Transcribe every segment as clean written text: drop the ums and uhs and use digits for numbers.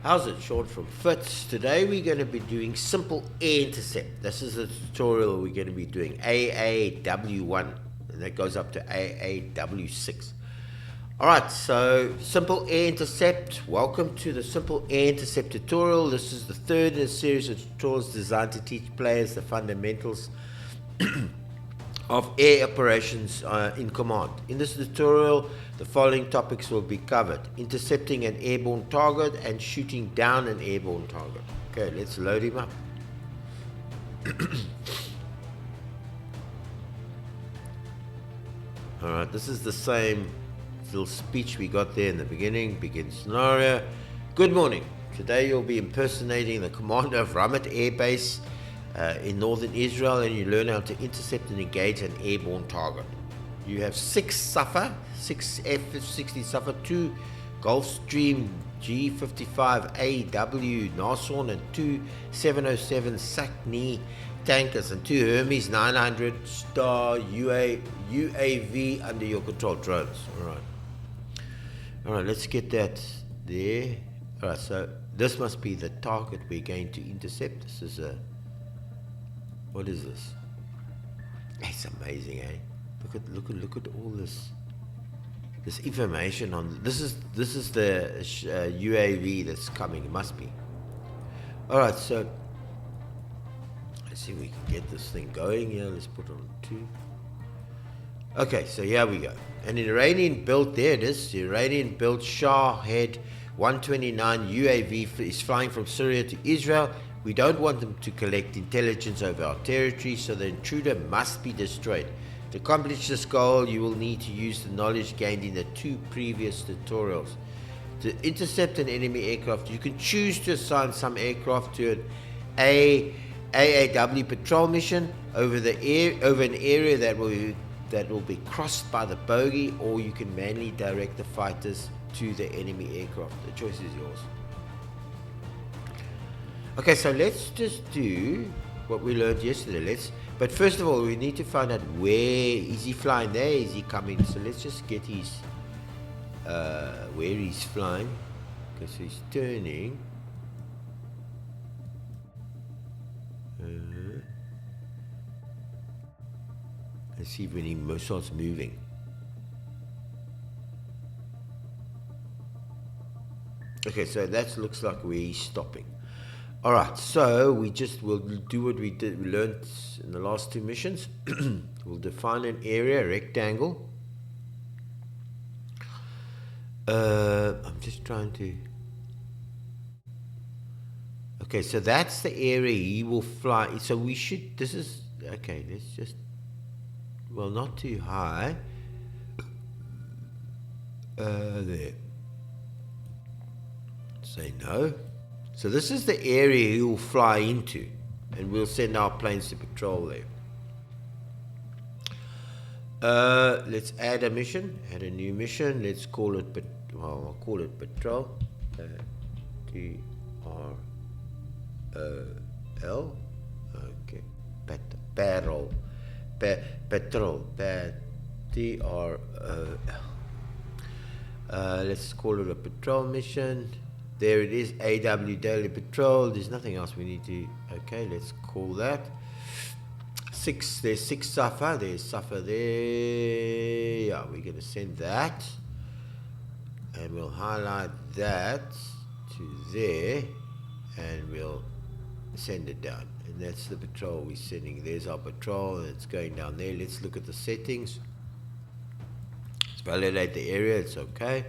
How's it, Sean from Fitz? Today we're going to be doing simple air intercept. This is the tutorial we're going to be doing, AAW1, and that goes up to AAW6. Alright, so simple air intercept. Welcome to the simple air intercept tutorial. This is the third in a series of tutorials designed to teach players the fundamentals of air operations in command. In this tutorial, the following topics will be covered: intercepting an airborne target and shooting down an airborne target. Okay, let's load him up. Alright, this is the same little speech we got there in the beginning. Begin scenario. Good morning. Today you'll be impersonating the commander of Ramat Air Base in northern Israel, and you learn how to intercept and engage an airborne target. You have 6 Safar, 6 F-60 Safar, 2 Gulfstream G55 AW Nashorn, and 2 707 Sackney tankers, and 2 Hermes 900 Star UAV under your control. Drones. Alright, let's get that there. Alright, so this must be the target we're going to intercept. This is a... what is this? It's amazing, eh? Look at all this information on this is the UAV that's coming. It must be. All right, so let's see if we can get this thing going here. Let's put it on 2. Okay, so here we go. An Iranian built, there it is. The Iranian built Shahed 129 UAV is flying from Syria to Israel. We don't want them to collect intelligence over our territory, so the intruder must be destroyed. To accomplish this goal, you will need to use the knowledge gained in the 2 previous tutorials. To intercept an enemy aircraft, you can choose to assign some aircraft to an AAW patrol mission over an area that will be crossed by the bogey, or you can manually direct the fighters to the enemy aircraft. The choice is yours. Okay, so let's just do what we learned yesterday. But first of all, we need to find out where is he flying. There is he coming. So let's just get his where he's flying. Okay, so he's turning. Let's see when he starts moving. Okay, so that looks like where he's stopping. Alright, so we'll do what we learned in the last 2 missions. We'll define an area, rectangle. I'm just trying to... okay, so that's the area he will fly. So we should... this is... okay, let's just... well, not too high. There. Say no. So this is the area he will fly into, and we'll send our planes to patrol there. Let's add a mission, add a new mission. Let's call it, I'll call it patrol. T-R-O-L. Okay, patrol. Patrol. T-R-O-L. Let's call it a patrol mission. There it is, AW Daily Patrol. There's nothing else we need to... okay, let's call that 6. There's 6 Safar. There's Safar there. Yeah, we're going to send that. And we'll highlight that to there. And we'll send it down. And that's the patrol we're sending. There's our patrol, and it's going down there. Let's look at the settings. Let's validate the area. It's okay.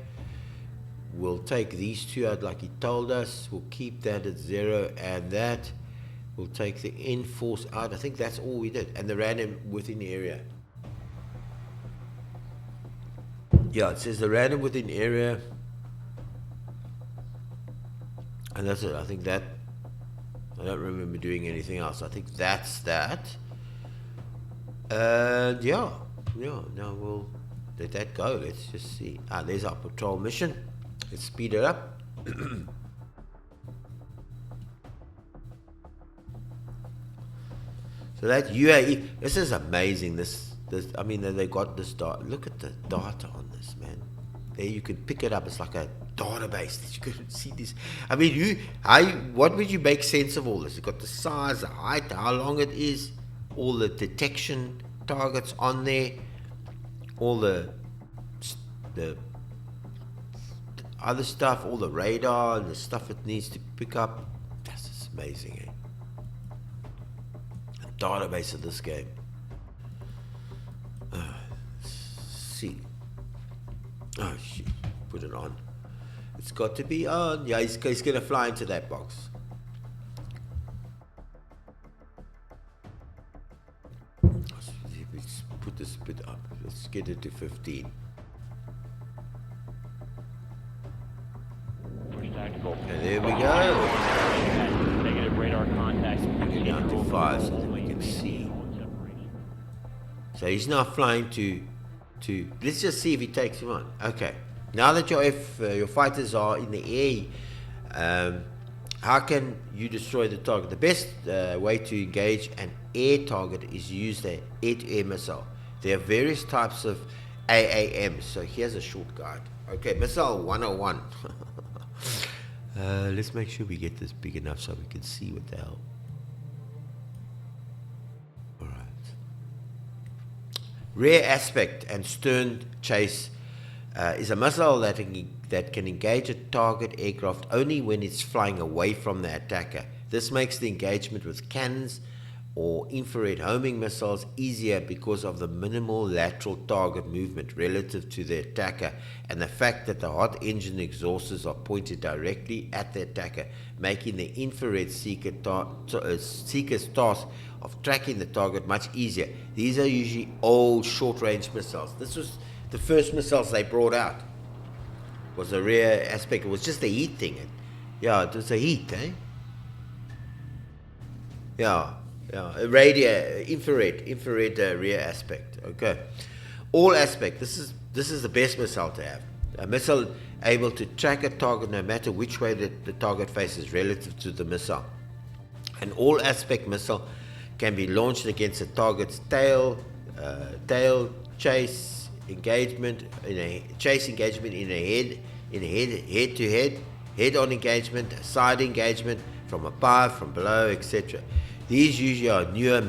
We'll take these 2 out like he told us. We'll keep that at 0, and that. We'll take the enforce out. I think that's all we did. And the random within area. Yeah, it says the random within area. And that's it. I think that... I don't remember doing anything else. I think that's that. And yeah, now we'll let that go. Let's just see. There's our patrol mission. Let's speed it up. So that UAE, this is amazing. This I mean, they got this data. Look at the data on this, man. There you can pick it up. It's like a database that you couldn't see this. I mean, what would you make sense of all this? You've got the size, the height, how long it is, all the detection targets on there, all the other stuff, all the radar and the stuff it needs to pick up. That's just amazing, eh? The database of this game. Let's see. Oh shit, put it on. It's got to be on. Yeah, he's going to fly into that box. Let's put this bit up. Let's get it to 15. And there we go. Negative radar contacts. Bring it down to 5 so that we can see. So he's now flying to. Let's just see if he takes him on. Okay. Now that your fighters are in the air, how can you destroy the target? The best way to engage an air target is use the air-to-air missile. There are various types of AAMs. So here's a short guide. Okay, missile 101. Let's make sure we get this big enough so we can see what the hell. Alright. Rear aspect and stern chase is a missile that can engage a target aircraft only when it's flying away from the attacker. This makes the engagement with cannons or infrared homing missiles easier because of the minimal lateral target movement relative to the attacker and the fact that the hot engine exhausts are pointed directly at the attacker, making the infrared seeker's task of tracking the target much easier. These are usually old short-range missiles. This was the first missiles they brought out. Was a rear aspect. It was just a heat thing. Yeah, it was a heat, eh? Yeah. Infrared rear aspect. Okay, all aspect. This is the best missile to have. A missile able to track a target no matter which way the target faces relative to the missile. An all aspect missile can be launched against a target's tail chase engagement in a head to head on engagement, side engagement, from above, from below, etc. These usually are newer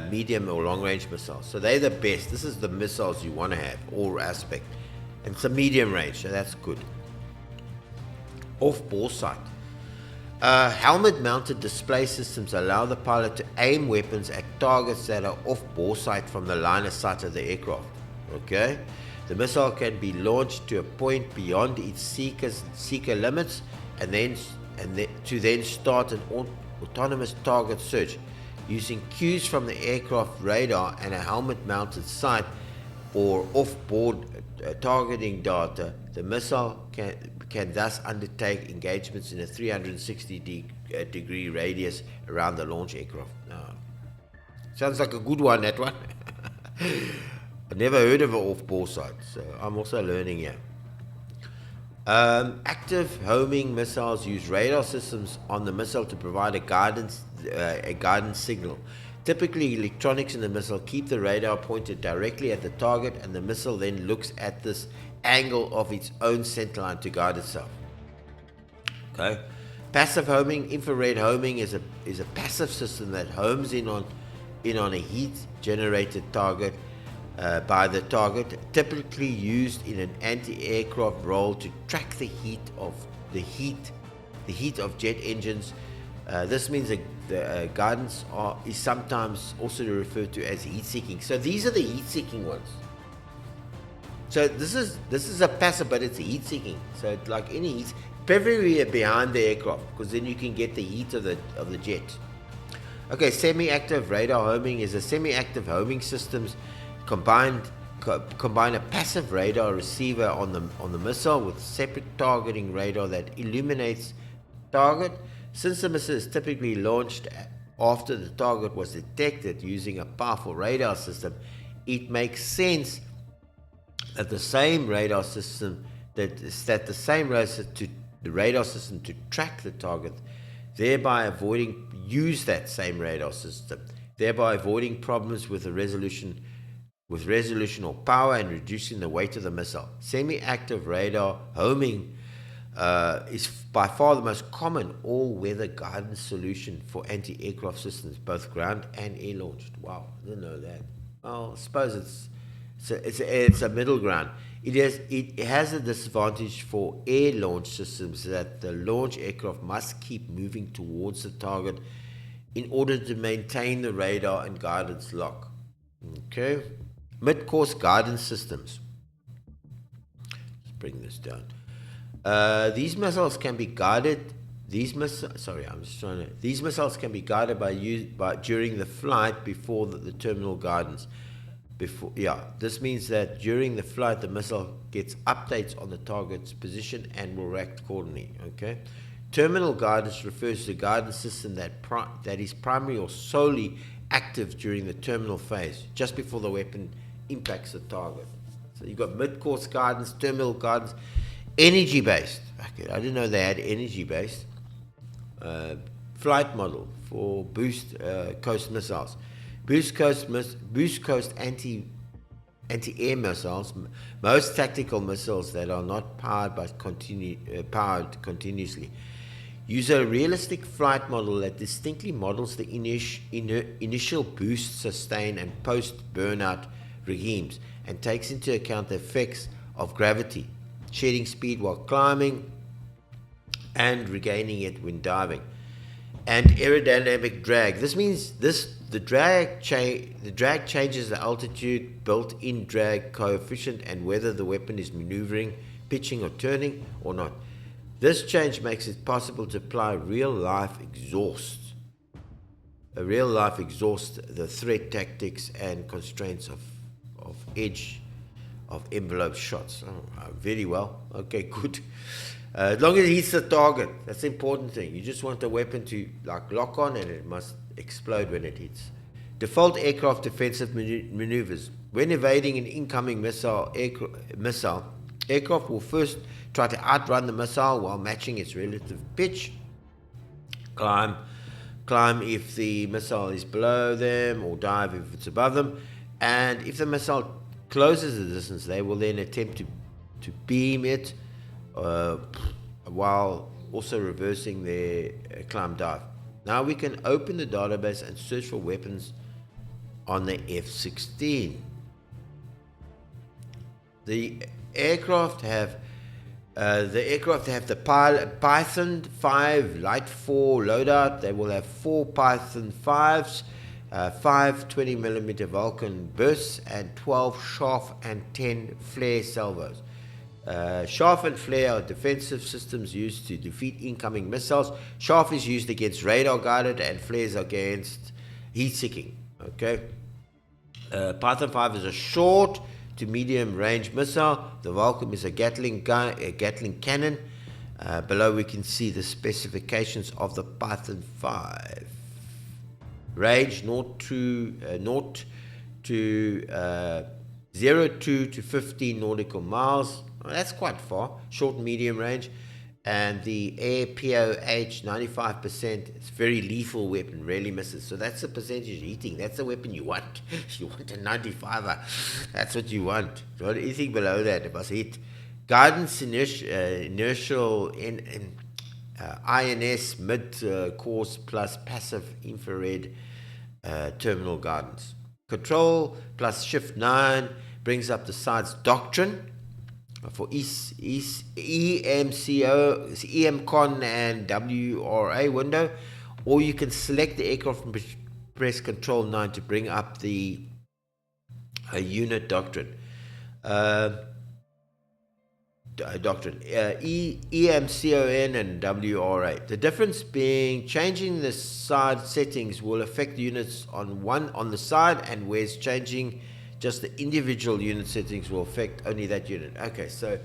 medium or long range missiles. So they're the best. This is the missiles you want to have, all aspect. And it's a medium range, so that's good. Off-bore sight. Helmet mounted display systems allow the pilot to aim weapons at targets that are off-bore sight from the line of sight of the aircraft. Okay? The missile can be launched to a point beyond its seeker limits and then start an autonomous target search using cues from the aircraft radar and a helmet-mounted sight or off-board targeting data. The missile can thus undertake engagements in a 360-degree radius around the launch aircraft. Sounds like a good one, that one. I've never heard of an off-bore sight, so I'm also learning here. Active homing missiles use radar systems on the missile to provide a guidance signal. Typically, electronics in the missile keep the radar pointed directly at the target, and the missile then looks at this angle of its own center line to guide itself. Okay. Passive homing, infrared homing is a passive system that homes in on a heat-generated target. By the target, typically used in an anti-aircraft role to track the heat of jet engines. This means the guidance is sometimes also referred to as heat-seeking. So these are the heat-seeking ones. So this is a passive, but it's a heat-seeking. So it's like any heat, preferably behind the aircraft, because then you can get the heat of the jet. Okay, semi-active radar homing is a semi-active homing systems. Combine a passive radar receiver on the missile with separate targeting radar that illuminates target. Since the missile is typically launched after the target was detected using a powerful radar system, it makes sense that the same radar system to track the target, thereby avoiding problems with the resolution or power and reducing the weight of the missile. Semi-active radar homing is by far the most common all-weather guidance solution for anti-aircraft systems, both ground and air-launched. Wow, I didn't know that. Well, I suppose it's a middle ground. It has a disadvantage for air-launched systems that the launch aircraft must keep moving towards the target in order to maintain the radar and guidance lock. Okay, mid-course guidance systems. Let's bring this down. These missiles can be guided. These missiles can be guided by during the flight before the terminal guidance. This means that during the flight, the missile gets updates on the target's position and will react accordingly. Okay. Terminal guidance refers to a guidance system that is primarily or solely active during the terminal phase, just before the weapon impacts the target. So you've got mid-course guidance, terminal guidance, energy-based. Okay, I didn't know they had energy-based. Flight model for boost coast missiles. Boost coast anti-air missiles. Most tactical missiles that are not powered continuously use a realistic flight model that distinctly models the initial boost, sustain, and post-burnout regimes, and takes into account the effects of gravity, shedding speed while climbing, and regaining it when diving, and aerodynamic drag. This means the drag changes the altitude, built-in drag coefficient, and whether the weapon is maneuvering, pitching, or turning or not. This change makes it possible to apply real-life exhaust, the threat tactics and constraints of edge of envelope shots. Very well. Okay, good. As long as it hits the target, that's the important thing. You just want the weapon to lock on, and it must explode when it hits. Default aircraft defensive maneuvers. When evading an incoming missile, aircraft will first try to outrun the missile while matching its relative pitch. Climb if the missile is below them, or dive if it's above them. And if the missile closes the distance, they will then attempt to beam it while also reversing their climb dive. Now we can open the database and search for weapons on the F-16. The aircraft have the Python 5 Light 4 loadout. They will have 4 Python 5s, 5 20mm Vulcan bursts, and 12 chaff and 10 flare salvos. Chaff and flare are defensive systems used to defeat incoming missiles. Chaff is used against radar guided, and flares against heat seeking. Okay. Python 5 is a short to medium range missile. The Vulcan is a Gatling cannon. Below we can see the specifications of the Python 5. Range 0 to 15 nautical miles. Well, that's quite far. Short and medium range. And the air POH 95%. It's a very lethal weapon, rarely misses. So that's the percentage hitting. That's the weapon you want. You want a 95er. That's what you want. So anything below that, it must hit. Guidance inertial INS mid-course plus passive infrared terminal guidance. Control plus shift 9 brings up the sights doctrine for EMCON and WRA window, or you can select the aircraft and press Control 9 to bring up the unit doctrine. EMCON and WRA. The difference being changing the side settings will affect the units on the side, and whereas changing just the individual unit settings will affect only that unit. Okay, so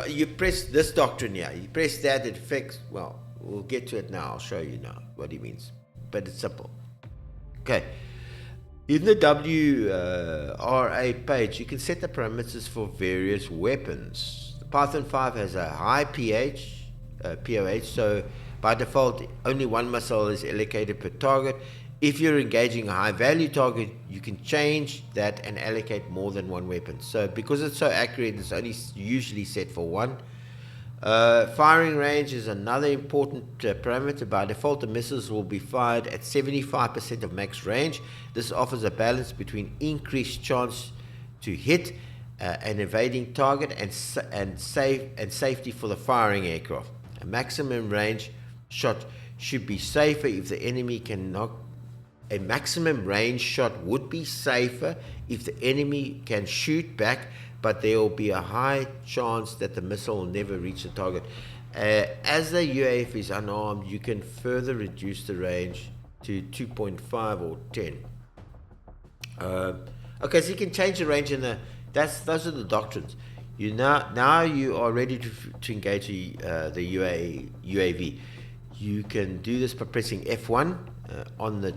you press this doctrine here. You press that, it affects, well, we'll get to it now. I'll show you now what he means. But it's simple. Okay. In the WRA page, you can set the parameters for various weapons. The Python 5 has a high POH, so by default, only one missile is allocated per target. If you're engaging a high-value target, you can change that and allocate more than one weapon. So because it's so accurate, it's only usually set for one. Firing range is another important parameter. By default, the missiles will be fired at 75% of max range. This offers a balance between increased chance to hit an evading target and safety for the firing aircraft. A maximum range shot should be safer if the enemy can knock. A maximum range shot would be safer if the enemy can shoot back, but there will be a high chance that the missile will never reach the target. As the UAV is unarmed, you can further reduce the range to 2.5 or 10. Okay, so you can change the range in the. Those are the doctrines. Now you are ready to engage the UAV. You can do this by pressing F1 on the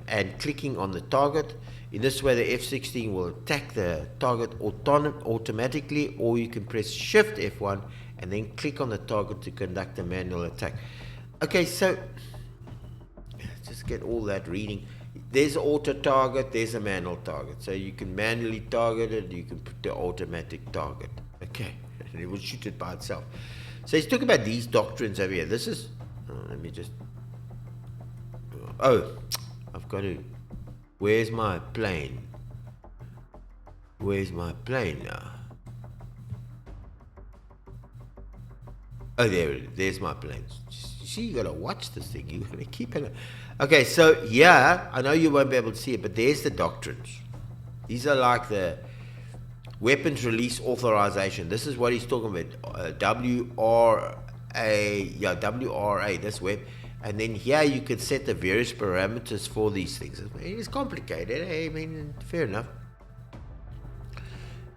and clicking on the target. In this way, the F-16 will attack the target automatically, or you can press Shift F1 and then click on the target to conduct a manual attack. Okay, so just get all that reading. There's auto target, there's a manual target. So you can manually target it, you can put the automatic target. Okay, and it will shoot it by itself. So he's talking about these doctrines over here. This is, let me just, I've got to, where's my plane? Where's my plane now? Oh, there it is. There's my plane. See, you gotta watch this thing. You gotta keep it. Okay, so yeah, I know you won't be able to see it, but there's the doctrines. These are like the weapons release authorization. This is what he's talking about. WRA. This web. And then here you can set the various parameters for these things. It's complicated. I mean, fair enough.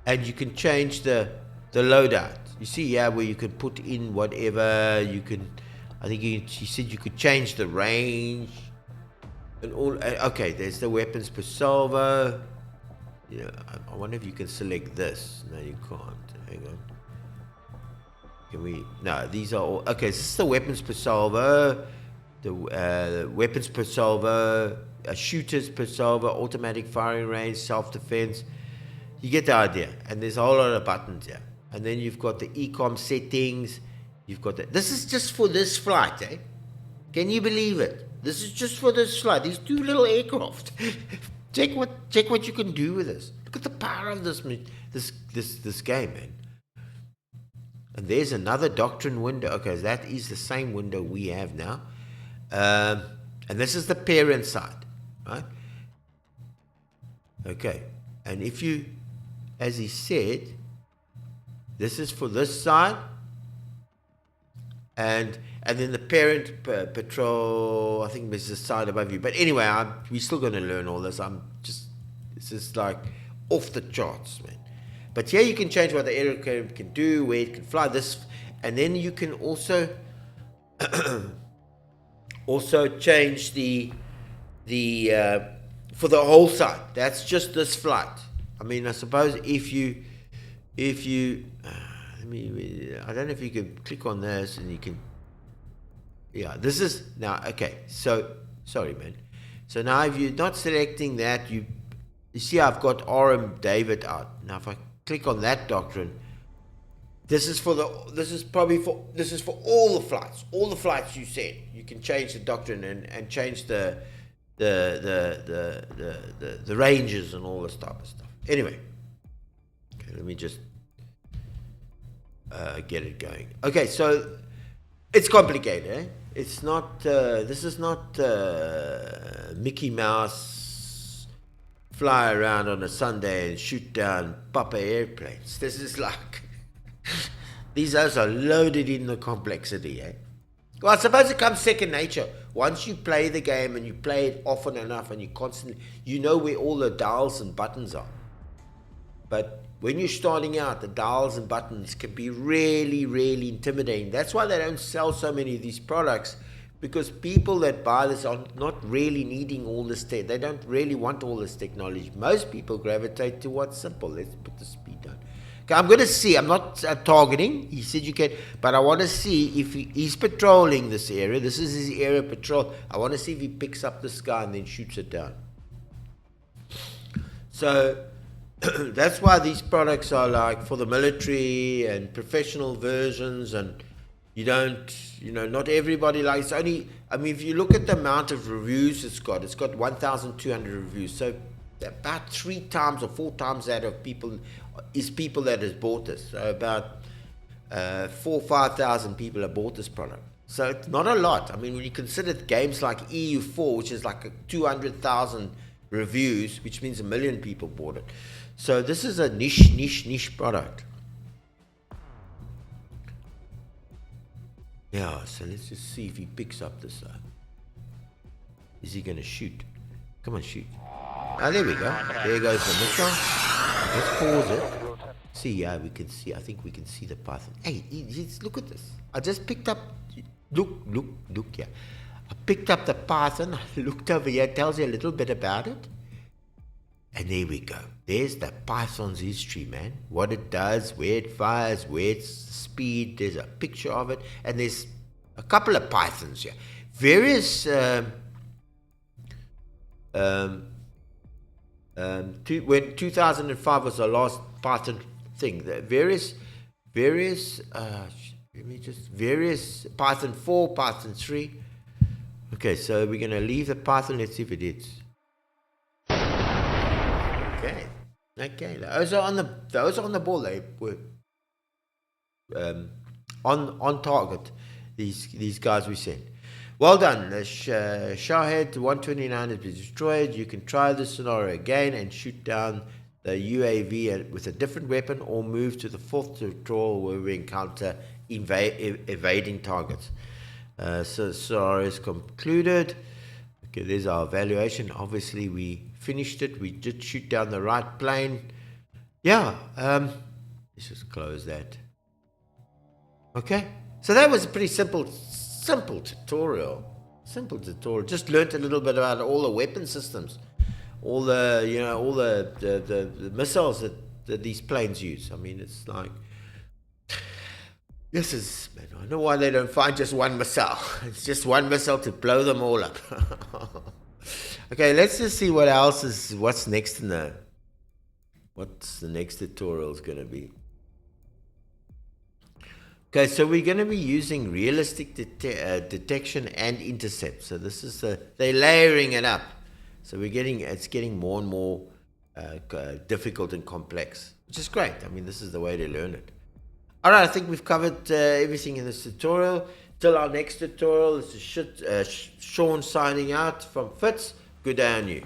And you can change the loadout. You see here where you can put in whatever you can. I think he said you could change the range and all. Okay, there's the weapons per salvo. Yeah, I wonder if you can select this. No, you can't. Hang on. Can we? No, these are all. Okay, this is the weapons per salvo. The weapons per salvo, shooters per salvo, automatic firing range, self-defense. You get the idea. And there's a whole lot of buttons here. And then you've got the ECOM settings. You've got that. This is just for this flight, eh? Can you believe it? This is just for this flight. These two little aircraft. check what you can do with this. Look at the power of this game, man. And there's another doctrine window. Okay, that is the same window we have now. And this is the parent side, right? Okay, and if you, as he said, this is for this side, and then the parent patrol, I think there's the side above you. But anyway, we're still going to learn all this. This is like off the charts, man. But here you can change what the aircraft can do, where it can fly, this, and then you can also change the for the whole site. That's just this flight. I mean, I suppose if you I don't know if you can click on this and you can, yeah, this is now, okay, so sorry, man. So now if you're not selecting that, you see I've got RM David out. Now if I click on that doctrine, this is for all the flights you said. You can change the doctrine and change the ranges and all this type of stuff. Anyway, okay, let me just get it going. Okay, so it's complicated, eh? It's not, this is not Mickey Mouse fly around on a Sunday and shoot down Papa airplanes. This is like, these are loaded in the complexity, eh? Well, I suppose it comes second nature. Once you play the game and you play it often enough and you constantly, you know where all the dials and buttons are. But when you're starting out, the dials and buttons can be really, really intimidating. That's why they don't sell so many of these products, because people that buy this are not really needing all this tech. They don't really want all this technology. Most people gravitate to what's simple. Let's put the speed down. Okay, I'm going to see. I'm not targeting. He said you can, but I want to see if he's patrolling this area. This is his area patrol. I want to see if he picks up this guy and then shoots it down. So That's why these products are like for the military and professional versions, and you don't, not everybody likes. Only, I mean, if you look at the amount of reviews it's got 1,200 reviews. So about 3 times or 4 times that of people that has bought this. So about 4,000 or 5,000 people have bought this product. So it's not a lot. I mean, when you consider games like EU4, which is like 200,000 reviews, which means 1 million people bought it. So this is a niche product. Yeah, so let's just see if he picks up this. Is he going to shoot? Come on, shoot. Ah, there we go. There goes the missile. Let's pause it. See, yeah, we can see. I think we can see the python. Hey, look at this. I just picked up. Look, yeah. I picked up the python. I looked over here. It tells you a little bit about it. And there we go. There's the python's history, man. What it does, where it fires, where its speed. There's a picture of it. And there's a couple of pythons here. Various... when 2005 was the last python thing, the various python 4, python 3. Okay, so we're gonna leave the python. Let's see if it hits. Okay, those are on the ball. They were on target. These guys we sent. Well done. The Shahed 129 has been destroyed. You can try this scenario again and shoot down the UAV with a different weapon, or move to the 4th tutorial where we encounter evading targets. So scenario is concluded. Okay, there's our evaluation. Obviously, we finished it. We did shoot down the right plane. Yeah. Let's just close that. Okay. So that was a pretty simple tutorial. Just learnt a little bit about all the weapon systems, all the the missiles that these planes use. I mean, it's like, this is, man, I know why they don't find just one missile. It's just one missile to blow them all up. Okay, let's just see what's next what's the next tutorial is going to be. Okay, so we're going to be using realistic detection and intercept. So this is they're layering it up. So it's getting more and more difficult and complex, which is great. I mean, this is the way to learn it. All right, I think we've covered everything in this tutorial. Till our next tutorial, this is Sean signing out from Fitz. Good day on you.